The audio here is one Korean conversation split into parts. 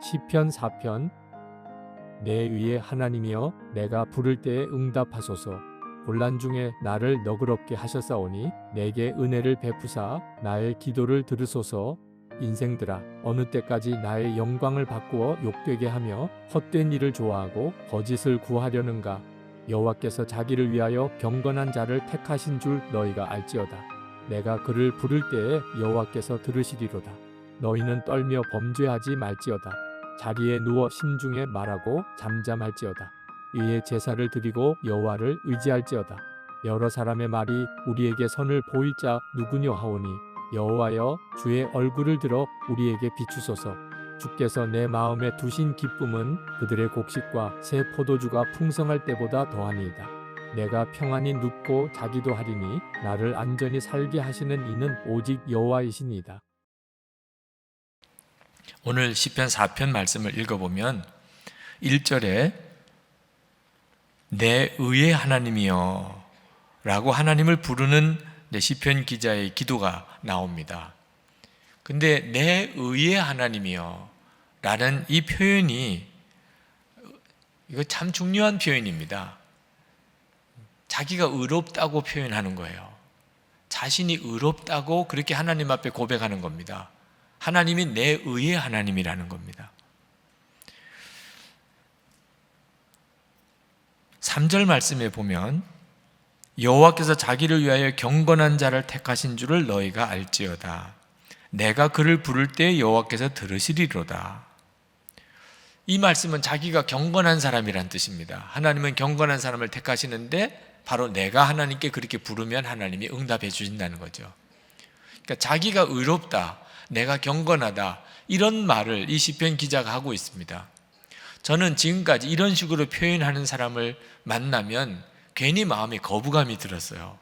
시편 4편. 내 위에 하나님이여 내가 부를 때에 응답하소서. 곤란 중에 나를 너그럽게 하셨사오니 내게 은혜를 베푸사 나의 기도를 들으소서. 인생들아, 어느 때까지 나의 영광을 바꾸어 욕되게 하며 헛된 일을 좋아하고 거짓을 구하려는가. 여호와께서 자기를 위하여 경건한 자를 택하신 줄 너희가 알지어다. 내가 그를 부를 때에 여호와께서 들으시리로다. 너희는 떨며 범죄하지 말지어다. 자리에 누워 심중에 말하고 잠잠할지어다. 위에 제사를 드리고 여호와를 의지할지어다. 여러 사람의 말이 우리에게 선을 보일 자 누구뇨 하오니 여호와여 주의 얼굴을 들어 우리에게 비추소서. 주께서 내 마음에 두신 기쁨은 그들의 곡식과 새 포도주가 풍성할 때보다 더하니이다. 내가 평안히 눕고 자기도 하리니 나를 안전히 살게 하시는 이는 오직 여호와이시니이다. 오늘 시편 4편 말씀을 읽어보면 1절에 내 의의 하나님이여 라고 하나님을 부르는 시편 기자의 기도가 나옵니다. 근데 내 의의 하나님이여 라는 이 표현이 이거 참 중요한 표현입니다. 자기가 의롭다고 표현하는 거예요. 자신이 의롭다고 그렇게 하나님 앞에 고백하는 겁니다. 하나님이 내 의의 하나님이라는 겁니다. 3절 말씀에 보면 여호와께서 자기를 위하여 경건한 자를 택하신 줄을 너희가 알지어다. 내가 그를 부를 때 여호와께서 들으시리로다. 이 말씀은 자기가 경건한 사람이란 뜻입니다. 하나님은 경건한 사람을 택하시는데 바로 내가 하나님께 그렇게 부르면 하나님이 응답해 주신다는 거죠. 그러니까 자기가 의롭다, 내가 경건하다, 이런 말을 이 시편 기자가 하고 있습니다. 저는 지금까지 이런 식으로 표현하는 사람을 만나면 괜히 마음에 거부감이 들었어요.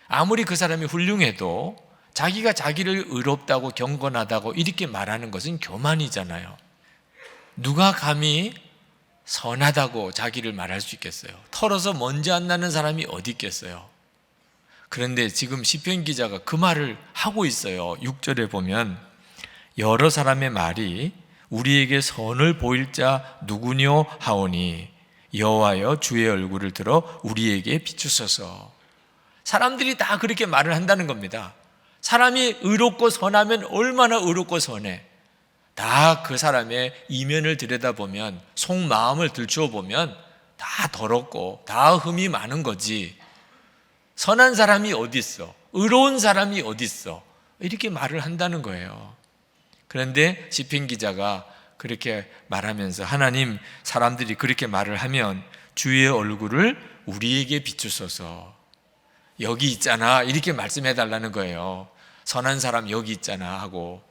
아무리 그 사람이 훌륭해도 자기가 자기를 의롭다고 경건하다고 이렇게 말하는 것은 교만이잖아요. 누가 감히 선하다고 자기를 말할 수 있겠어요? 털어서 먼지 안 나는 사람이 어디 있겠어요? 그런데 지금 시편 기자가 그 말을 하고 있어요. 6절에 보면 여러 사람의 말이 우리에게 선을 보일 자 누구뇨 하오니 여호와여 주의 얼굴을 들어 우리에게 비추소서. 사람들이 다 그렇게 말을 한다는 겁니다. 사람이 의롭고 선하면 얼마나 의롭고 선해. 다 그 사람의 이면을 들여다보면, 속마음을 들추어보면 다 더럽고 다 흠이 많은 거지. 선한 사람이 어디 있어? 의로운 사람이 어디 있어? 이렇게 말을 한다는 거예요. 그런데 시편 기자가 그렇게 말하면서 하나님, 사람들이 그렇게 말을 하면 주의 얼굴을 우리에게 비추소서. 여기 있잖아, 이렇게 말씀해 달라는 거예요. 선한 사람 여기 있잖아 하고.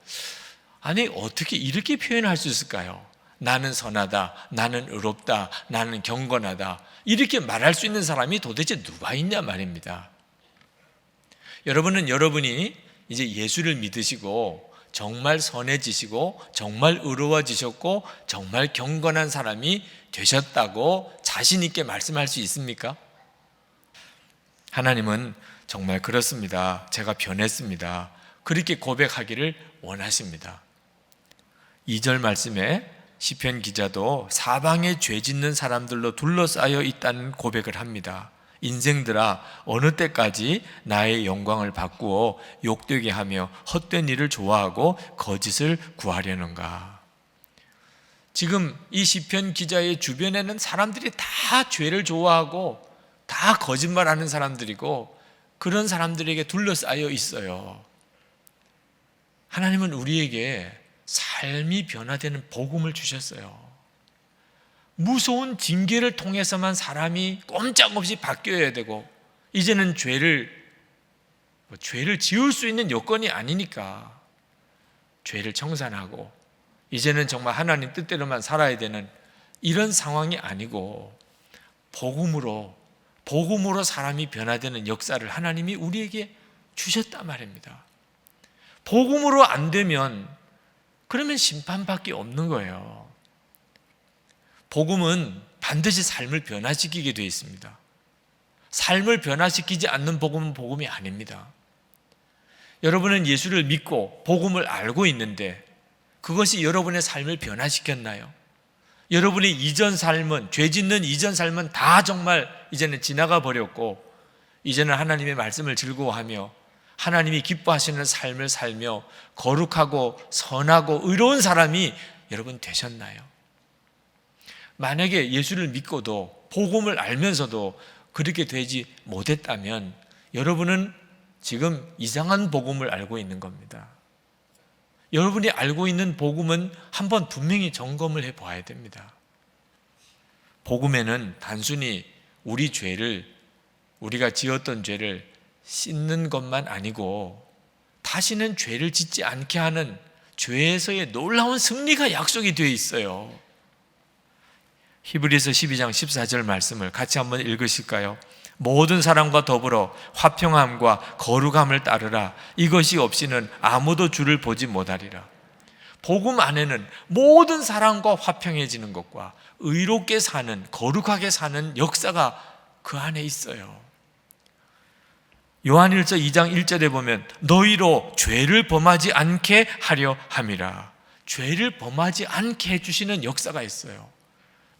아니, 어떻게 이렇게 표현할 수 있을까요? 나는 선하다, 나는 의롭다, 나는 경건하다, 이렇게 말할 수 있는 사람이 도대체 누가 있냐 말입니다. 여러분은 여러분이 이제 예수를 믿으시고 정말 선해지시고 정말 의로워지셨고 정말 경건한 사람이 되셨다고 자신 있게 말씀할 수 있습니까? 하나님은 정말 그렇습니다. 제가 변했습니다. 그렇게 고백하기를 원하십니다. 2절 말씀에 시편 기자도 사방에 죄 짓는 사람들로 둘러싸여 있다는 고백을 합니다. 인생들아, 어느 때까지 나의 영광을 바꾸어 욕되게 하며 헛된 일을 좋아하고 거짓을 구하려는가. 지금 이 시편 기자의 주변에는 사람들이 다 죄를 좋아하고 다 거짓말하는 사람들이고 그런 사람들에게 둘러싸여 있어요. 하나님은 우리에게 삶이 변화되는 복음을 주셨어요. 무서운 징계를 통해서만 사람이 꼼짝없이 바뀌어야 되고, 이제는 죄를 지을 수 있는 여건이 아니니까 죄를 청산하고 이제는 정말 하나님 뜻대로만 살아야 되는 이런 상황이 아니고 복음으로 사람이 변화되는 역사를 하나님이 우리에게 주셨단 말입니다. 복음으로 안 되면 그러면 심판밖에 없는 거예요. 복음은 반드시 삶을 변화시키게 되어 있습니다. 삶을 변화시키지 않는 복음은 복음이 아닙니다. 여러분은 예수를 믿고 복음을 알고 있는데 그것이 여러분의 삶을 변화시켰나요? 여러분의 이전 삶은, 죄 짓는 이전 삶은 다 정말 이제는 지나가 버렸고 이제는 하나님의 말씀을 즐거워하며 하나님이 기뻐하시는 삶을 살며 거룩하고 선하고 의로운 사람이 여러분 되셨나요? 만약에 예수를 믿고도 복음을 알면서도 그렇게 되지 못했다면 여러분은 지금 이상한 복음을 알고 있는 겁니다. 여러분이 알고 있는 복음은 한번 분명히 점검을 해봐야 됩니다. 복음에는 단순히 우리가 지었던 죄를 씻는 것만 아니고 다시는 죄를 짓지 않게 하는 죄에서의 놀라운 승리가 약속이 되어 있어요. 히브리서 12장 14절 말씀을 같이 한번 읽으실까요? 모든 사람과 더불어 화평함과 거룩함을 따르라. 이것이 없이는 아무도 주를 보지 못하리라. 복음 안에는 모든 사람과 화평해지는 것과 의롭게 사는, 거룩하게 사는 역사가 그 안에 있어요. 요한일서 2장 1절에 보면 너희로 죄를 범하지 않게 하려 함이라. 죄를 범하지 않게 해주시는 역사가 있어요.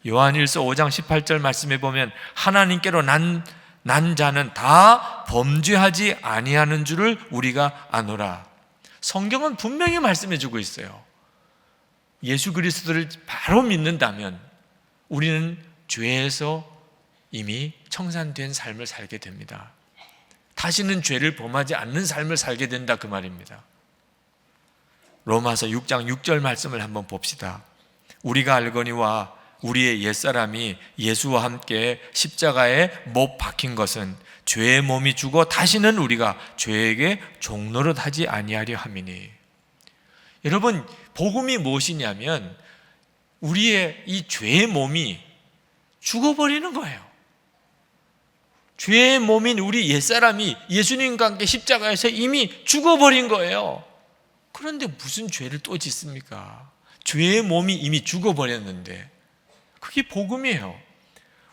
요한일서 5장 18절 말씀에 보면 하나님께로 난 자는 다 범죄하지 아니하는 줄을 우리가 아노라. 성경은 분명히 말씀해 주고 있어요. 예수 그리스도를 바로 믿는다면 우리는 죄에서 이미 청산된 삶을 살게 됩니다. 다시는 죄를 범하지 않는 삶을 살게 된다 그 말입니다. 로마서 6장 6절 말씀을 한번 봅시다. 우리가 알거니와 우리의 옛사람이 예수와 함께 십자가에 못 박힌 것은 죄의 몸이 죽어 다시는 우리가 죄에게 종노릇하지 아니하려 함이니. 여러분, 복음이 무엇이냐면 우리의 이 죄의 몸이 죽어버리는 거예요. 죄의 몸인 우리 옛사람이 예수님과 함께 십자가에서 이미 죽어버린 거예요. 그런데 무슨 죄를 또 짓습니까? 죄의 몸이 이미 죽어버렸는데 그게 복음이에요.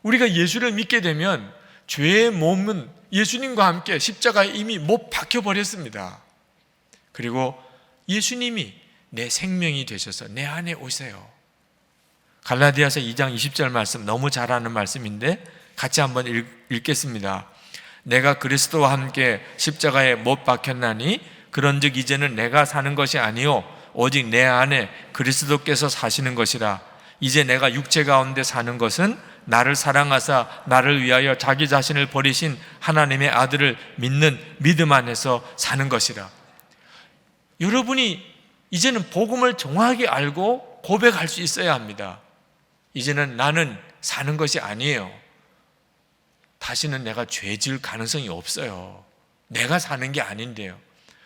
우리가 예수를 믿게 되면 죄의 몸은 예수님과 함께 십자가에 이미 못 박혀버렸습니다. 그리고 예수님이 내 생명이 되셔서 내 안에 오세요. 갈라디아서 2장 20절 말씀 너무 잘 아는 말씀인데 같이 한번 읽겠습니다. 내가 그리스도와 함께 십자가에 못 박혔나니 그런즉 이제는 내가 사는 것이 아니요 오직 내 안에 그리스도께서 사시는 것이라. 이제 내가 육체 가운데 사는 것은 나를 사랑하사 나를 위하여 자기 자신을 버리신 하나님의 아들을 믿는 믿음 안에서 사는 것이라. 여러분이 이제는 복음을 정확하게 알고 고백할 수 있어야 합니다. 이제는 나는 사는 것이 아니에요. 다시는 내가 죄 지을 가능성이 없어요. 내가 사는 게 아닌데요.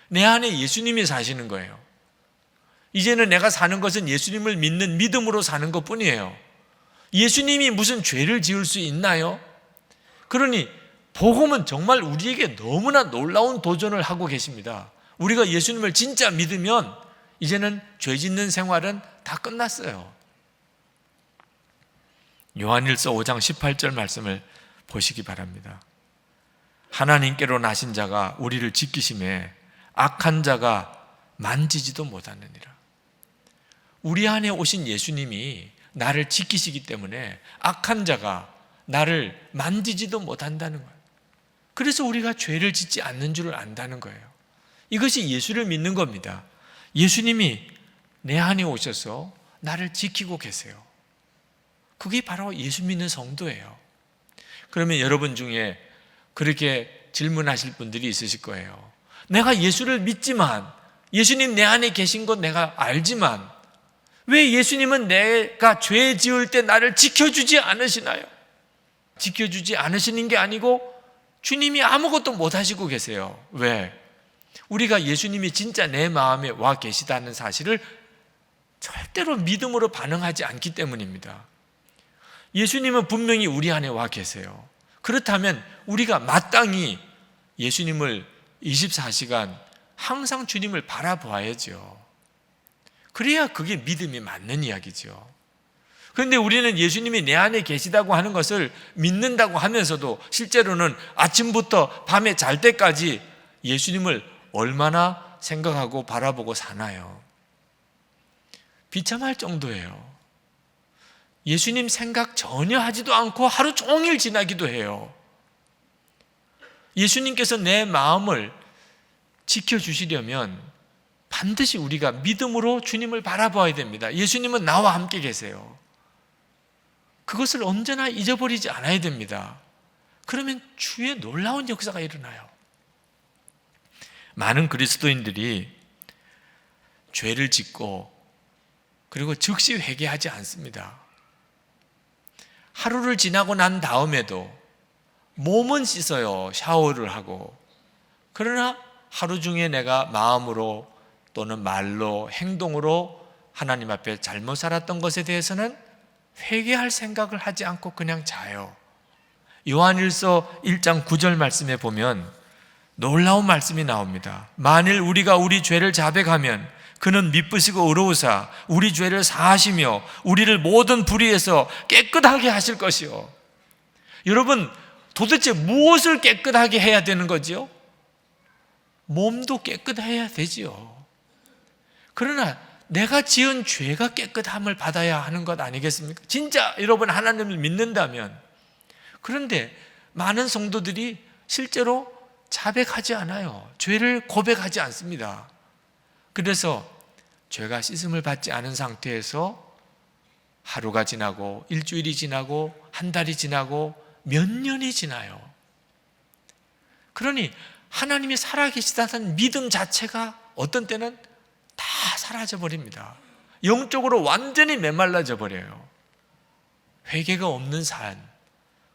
내 안에 예수님이 사시는 거예요. 이제는 내가 사는 것은 예수님을 믿는 믿음으로 사는 것뿐이에요. 예수님이 무슨 죄를 지을 수 있나요? 그러니 복음은 정말 우리에게 너무나 놀라운 도전을 하고 계십니다. 우리가 예수님을 진짜 믿으면 이제는 죄 짓는 생활은 다 끝났어요. 요한일서 5장 18절 말씀을 보시기 바랍니다. 하나님께로 나신 자가 우리를 지키심에 악한 자가 만지지도 못하느니라. 우리 안에 오신 예수님이 나를 지키시기 때문에 악한 자가 나를 만지지도 못한다는 거예요. 그래서 우리가 죄를 짓지 않는 줄을 안다는 거예요. 이것이 예수를 믿는 겁니다. 예수님이 내 안에 오셔서 나를 지키고 계세요. 그게 바로 예수 믿는 성도예요. 그러면 여러분 중에 그렇게 질문하실 분들이 있으실 거예요. 내가 예수를 믿지만, 예수님 내 안에 계신 것 내가 알지만 왜 예수님은 내가 죄 지을 때 나를 지켜주지 않으시나요? 지켜주지 않으시는 게 아니고 주님이 아무것도 못하시고 계세요. 왜? 우리가 예수님이 진짜 내 마음에 와 계시다는 사실을 절대로 믿음으로 반응하지 않기 때문입니다. 예수님은 분명히 우리 안에 와 계세요. 그렇다면 우리가 마땅히 예수님을 24시간 항상 주님을 바라봐야죠. 그래야 그게 믿음이 맞는 이야기죠. 그런데 우리는 예수님이 내 안에 계시다고 하는 것을 믿는다고 하면서도 실제로는 아침부터 밤에 잘 때까지 예수님을 얼마나 생각하고 바라보고 사나요? 비참할 정도예요. 예수님 생각 전혀 하지도 않고 하루 종일 지나기도 해요. 예수님께서 내 마음을 지켜주시려면 반드시 우리가 믿음으로 주님을 바라봐야 됩니다. 예수님은 나와 함께 계세요. 그것을 언제나 잊어버리지 않아야 됩니다. 그러면 주의 놀라운 역사가 일어나요. 많은 그리스도인들이 죄를 짓고 그리고 즉시 회개하지 않습니다. 하루를 지나고 난 다음에도 몸은 씻어요. 샤워를 하고. 그러나 하루 중에 내가 마음으로 또는 말로 행동으로 하나님 앞에 잘못 살았던 것에 대해서는 회개할 생각을 하지 않고 그냥 자요. 요한일서 1장 9절 말씀에 보면 놀라운 말씀이 나옵니다. 만일 우리가 우리 죄를 자백하면 그는 미쁘시고 의로우사 우리 죄를 사하시며 우리를 모든 불의에서 깨끗하게 하실 것이요. 여러분, 도대체 무엇을 깨끗하게 해야 되는 거지요? 몸도 깨끗해야 되지요. 그러나 내가 지은 죄가 깨끗함을 받아야 하는 것 아니겠습니까? 진짜 여러분 하나님을 믿는다면. 그런데 많은 성도들이 실제로 자백하지 않아요. 죄를 고백하지 않습니다. 그래서 죄가 씻음을 받지 않은 상태에서 하루가 지나고 일주일이 지나고 한 달이 지나고 몇 년이 지나요. 그러니 하나님이 살아계시다는 믿음 자체가 어떤 때는 다 사라져 버립니다. 영적으로 완전히 메말라져 버려요. 회개가 없는 삶,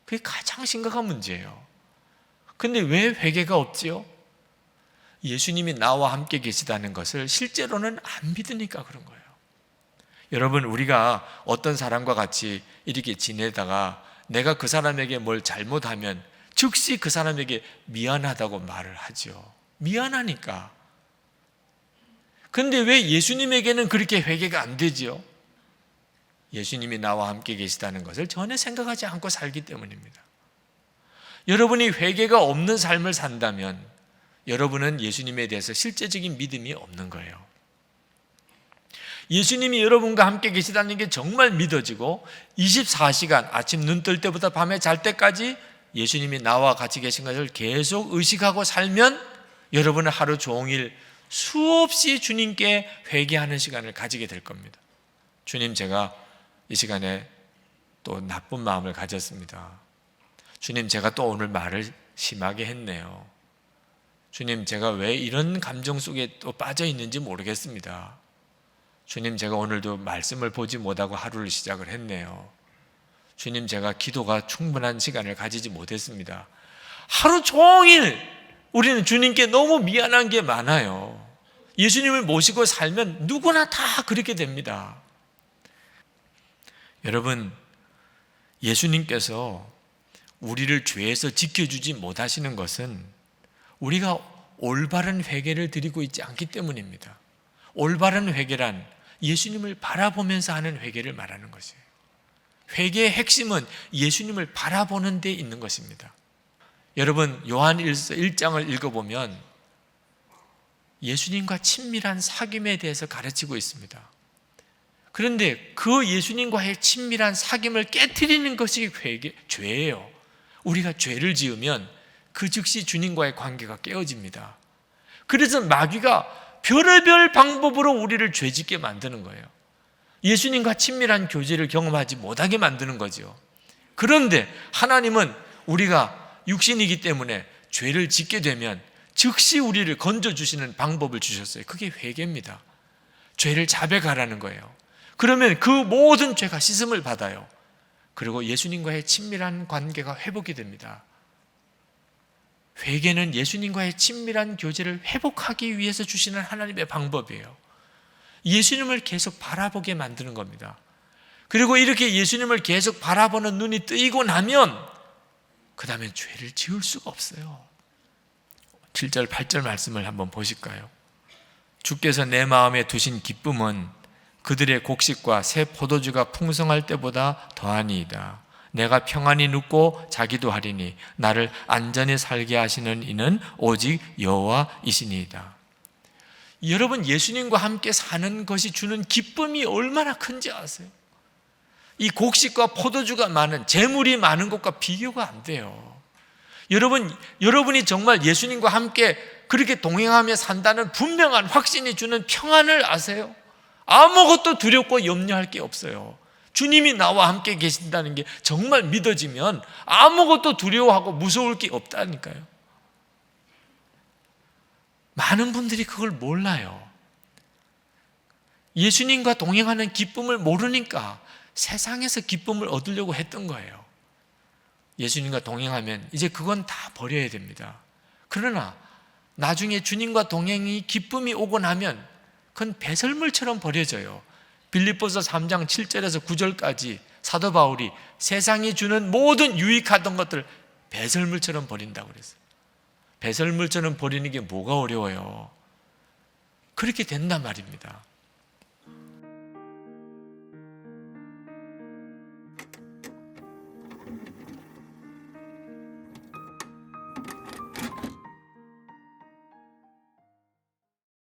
그게 가장 심각한 문제예요. 근데 왜 회개가 없지요? 예수님이 나와 함께 계시다는 것을 실제로는 안 믿으니까 그런 거예요. 여러분, 우리가 어떤 사람과 같이 이렇게 지내다가 내가 그 사람에게 뭘 잘못하면 즉시 그 사람에게 미안하다고 말을 하죠. 미안하니까. 근데 왜 예수님에게는 그렇게 회개가 안 되지요? 예수님이 나와 함께 계시다는 것을 전혀 생각하지 않고 살기 때문입니다. 여러분이 회개가 없는 삶을 산다면 여러분은 예수님에 대해서 실제적인 믿음이 없는 거예요. 예수님이 여러분과 함께 계시다는 게 정말 믿어지고 24시간 아침 눈 뜰 때부터 밤에 잘 때까지 예수님이 나와 같이 계신 것을 계속 의식하고 살면 여러분은 하루 종일 수없이 주님께 회개하는 시간을 가지게 될 겁니다. 주님, 제가 이 시간에 또 나쁜 마음을 가졌습니다. 주님, 제가 또 오늘 말을 심하게 했네요. 주님, 제가 왜 이런 감정 속에 또 빠져 있는지 모르겠습니다. 주님, 제가 오늘도 말씀을 보지 못하고 하루를 시작을 했네요. 주님, 제가 기도가 충분한 시간을 가지지 못했습니다. 하루 종일 우리는 주님께 너무 미안한 게 많아요. 예수님을 모시고 살면 누구나 다 그렇게 됩니다. 여러분, 예수님께서 우리를 죄에서 지켜주지 못하시는 것은 우리가 올바른 회개를 드리고 있지 않기 때문입니다. 올바른 회개란 예수님을 바라보면서 하는 회개를 말하는 것이에요. 회개의 핵심은 예수님을 바라보는 데 있는 것입니다. 여러분, 요한일서 1장을 읽어보면 예수님과 친밀한 사귐에 대해서 가르치고 있습니다. 그런데 그 예수님과의 친밀한 사귐을 깨트리는 것이 죄예요. 우리가 죄를 지으면 그 즉시 주님과의 관계가 깨어집니다. 그래서 마귀가 별의별 방법으로 우리를 죄짓게 만드는 거예요. 예수님과 친밀한 교제를 경험하지 못하게 만드는 거죠. 그런데 하나님은 우리가 육신이기 때문에 죄를 짓게 되면 즉시 우리를 건져주시는 방법을 주셨어요. 그게 회개입니다. 죄를 자백하라는 거예요. 그러면 그 모든 죄가 씻음을 받아요. 그리고 예수님과의 친밀한 관계가 회복이 됩니다. 회개는 예수님과의 친밀한 교제를 회복하기 위해서 주시는 하나님의 방법이에요. 예수님을 계속 바라보게 만드는 겁니다. 그리고 이렇게 예수님을 계속 바라보는 눈이 뜨이고 나면 그 다음에 죄를 지을 수가 없어요. 7절 8절 말씀을 한번 보실까요? 주께서 내 마음에 두신 기쁨은 그들의 곡식과 새 포도주가 풍성할 때보다 더하니이다. 내가 평안히 눕고 자기도 하리니 나를 안전히 살게 하시는 이는 오직 여호와이시니이다. 여러분, 예수님과 함께 사는 것이 주는 기쁨이 얼마나 큰지 아세요? 이 곡식과 포도주가 많은, 재물이 많은 것과 비교가 안 돼요. 여러분이 정말 예수님과 함께 그렇게 동행하며 산다는 분명한 확신이 주는 평안을 아세요? 아무것도 두렵고 염려할 게 없어요. 주님이 나와 함께 계신다는 게 정말 믿어지면 아무것도 두려워하고 무서울 게 없다니까요. 많은 분들이 그걸 몰라요. 예수님과 동행하는 기쁨을 모르니까 세상에서 기쁨을 얻으려고 했던 거예요. 예수님과 동행하면 이제 그건 다 버려야 됩니다. 그러나 나중에 주님과 동행이 기쁨이 오고 나면 그건 배설물처럼 버려져요. 빌립보서 3장 7절에서 9절까지 사도 바울이 세상이 주는 모든 유익하던 것들 배설물처럼 버린다고 그랬어요. 배설물처럼 버리는 게 뭐가 어려워요? 그렇게 된단 말입니다.